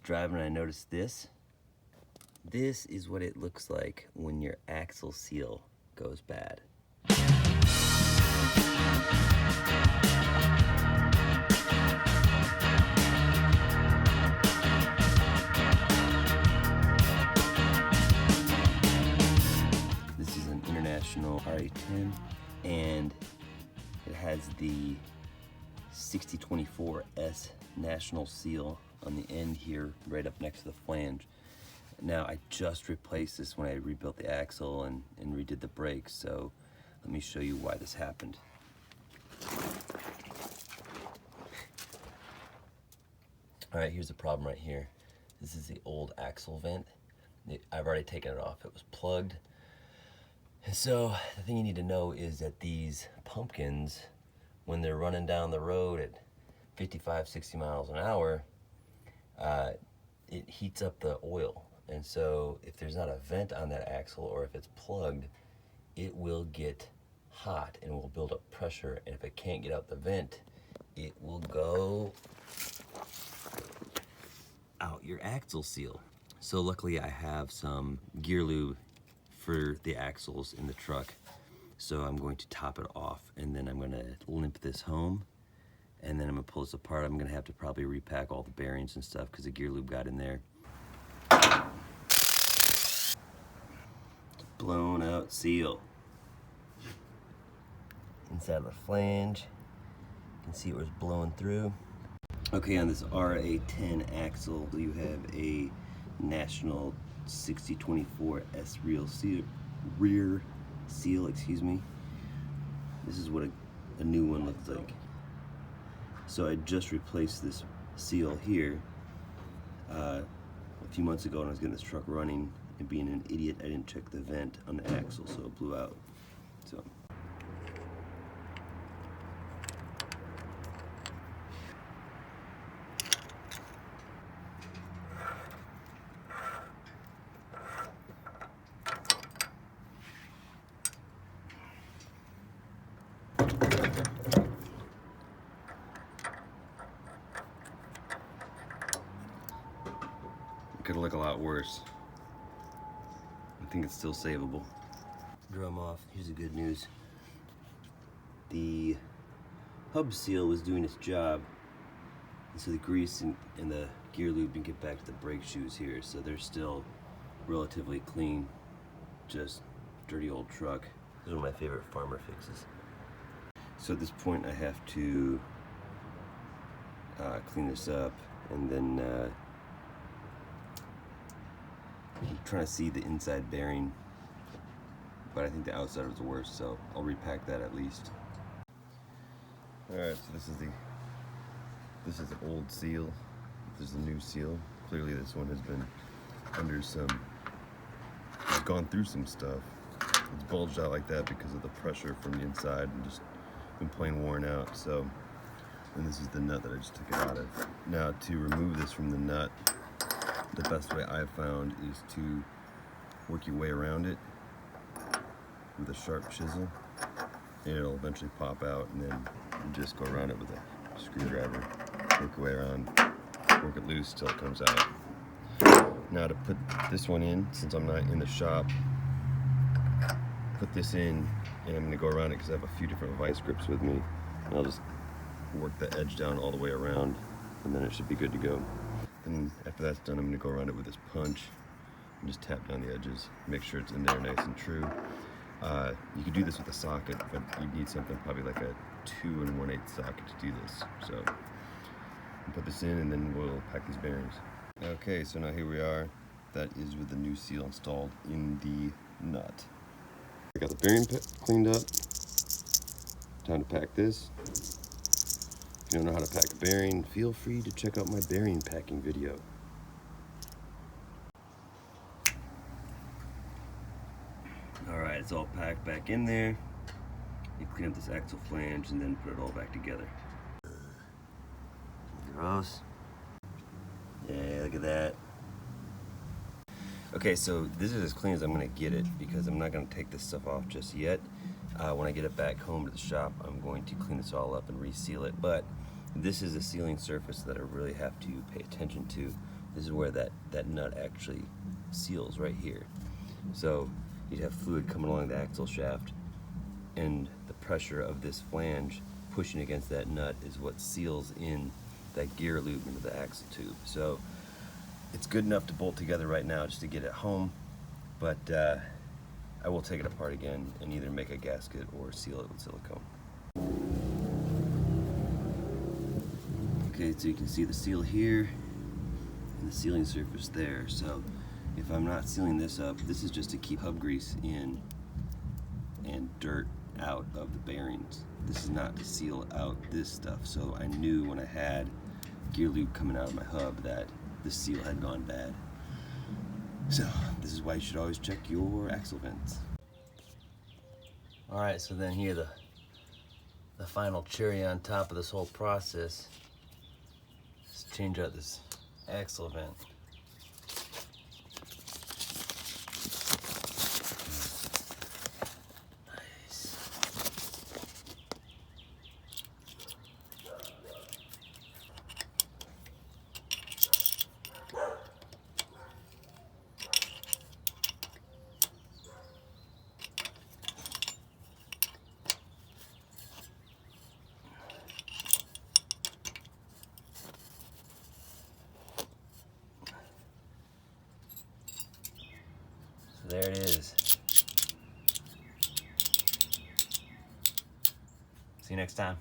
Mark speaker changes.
Speaker 1: driving and I noticed this. This is what it looks like when your axle seal goes bad. This is an International RA10 and it has the 6024S National seal on the end here, right up next to the flange. Now, I just replaced this when I rebuilt the axle and redid the brakes, so let me show you why this happened. All right, here's the problem right here. This is the old axle vent. I've already taken it off. It was plugged. And so the thing you need to know is that these pumpkins, when they're running down the road at 55, 60 miles an hour, it heats up the oil. And so if there's not a vent on that axle, or if it's plugged, it will get hot and will build up pressure. And if it can't get out the vent, it will go out your axle seal. So luckily I have some gear lube for the axles in the truck. So I'm going to top it off and then I'm gonna limp this home. And then I'm gonna pull this apart. I'm gonna have to probably repack all the bearings and stuff because the gear lube got in there. Blown out seal. Inside of the flange, you can see it was blowing through. Okay, on this RA10 axle, you have a National 6024S rear seal, excuse me. This is what a new one looks like. So I just replaced this seal here a few months ago when I was getting this truck running, and being an idiot, I didn't check the vent on the axle, so it blew out. So. It could look a lot worse. I think it's still savable. Drum off. Here's the good news. The hub seal was doing its job, and so the grease and the gear lube didn't get back to the brake shoes here, so they're still relatively clean. Just dirty old truck. This is one of my favorite farmer fixes. So at this point I have to clean this up, and then I'm trying to see the inside bearing, but I think the outside was the worst, so I'll repack that at least. Alright, so this is the old seal. This is the new seal. Clearly this one has been under it's gone through some stuff. It's bulged out like that because of the pressure from the inside and just been plain worn out. So, and this is the nut that I just took it out of. Now, to remove this from the nut, the best way I've found is to work your way around it with a sharp chisel, and it'll eventually pop out, and then you just go around it with a screwdriver, work your way around, work it loose till it comes out. Now to put this one in, since I'm not in the shop, put this in, and I'm gonna go around it because I have a few different vice grips with me, and I'll just work the edge down all the way around, and then it should be good to go. And after that's done, I'm going to go around it with this punch and just tap down the edges, make sure it's in there nice and true. You could do this with a socket, but you need something probably like a 2 1/8 socket to do this. So I'll put this in and then we'll pack these bearings. Okay, so now here we are. That is with the new seal installed in the nut. I got the bearing cleaned up. Time to pack this. If you don't know how to pack a bearing, feel free to check out my bearing packing video. Alright, it's all packed back in there. You clean up this axle flange and then put it all back together. Gross. Yeah, look at that. Okay, so this is as clean as I'm going to get it because I'm not going to take this stuff off just yet. When I get it back home to the shop, I'm going to clean this all up and reseal it. But this is a sealing surface that I really have to pay attention to This is where that nut actually seals, right here. So you'd have fluid coming along the axle shaft, and the pressure of this flange pushing against that nut is what seals in that gear loop into the axle tube. So it's good enough to bolt together right now just to get it home, but I will take it apart again and either make a gasket or seal it with silicone. Okay, so you can see the seal here and the sealing surface there. So if I'm not sealing this up, this is just to keep hub grease in and dirt out of the bearings. This is not to seal out this stuff. So I knew when I had gear loop coming out of my hub that the seal had gone bad. So this is why you should always check your axle vents. Alright, so then here the final cherry on top of this whole process is change out this axle vent. So there it is. See you next time.